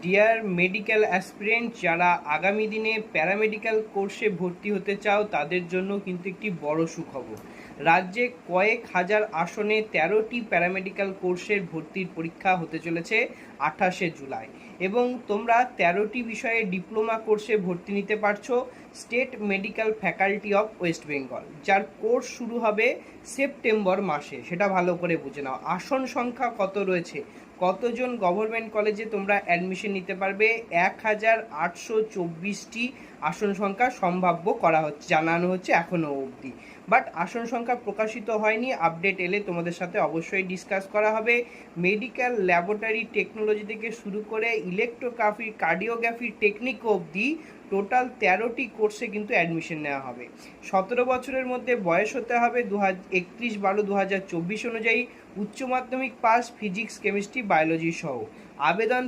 Deer medical aspirant, যারা আগামী দিনে প্যারামেডিক্যাল কোর্সে ভর্তি হতে চাও তাদের জন্য কিন্তু একটি বড় সুখবর। রাজ্যে কয়েক হাজার আসনে 13টি প্যারামেডিক্যাল কোর্সের ভর্তির পরীক্ষা হতে চলেছে 28শে জুলাই, এবং তোমরা 13টি বিষয়ে ডিপ্লোমা কোর্সে ভর্তি নিতে পারছো state medical faculty of West Bengal, যার কোর্স শুরু হবে সেপ্টেম্বর মাসে। সেটা ভালো করে বুঝে নাও। আসন সংখ্যা কত রয়েছে, কতজন গভর্নমেন্ট কলেজে তোমরা অ্যাডমিশন নিতে পারবে, 1824টি আসন সংখ্যা সম্ভাব্য করা হচ্ছে, জানানো হচ্ছে এখনও অবধি। বাট আসন সংখ্যা প্রকাশিত হয়নি, আপডেট এলে তোমাদের সাথে অবশ্যই ডিসকাস করা হবে। মেডিকেল ল্যাবরেটরি টেকনোলজি থেকে শুরু করে ইলেকট্রোগ্রাফি, কার্ডিওগ্রাফি টেকনিক অবধি টোটাল 13টি কোর্সে কিন্তু অ্যাডমিশন নেওয়া হবে। 17 বছরের মধ্যে বয়স হতে হবে 31/12/2024 অনুযায়ী, উচ্চ মাধ্যমিক পাস ফিজিক্স কেমিস্ট্রি বায়োলজি সহ। আবেদন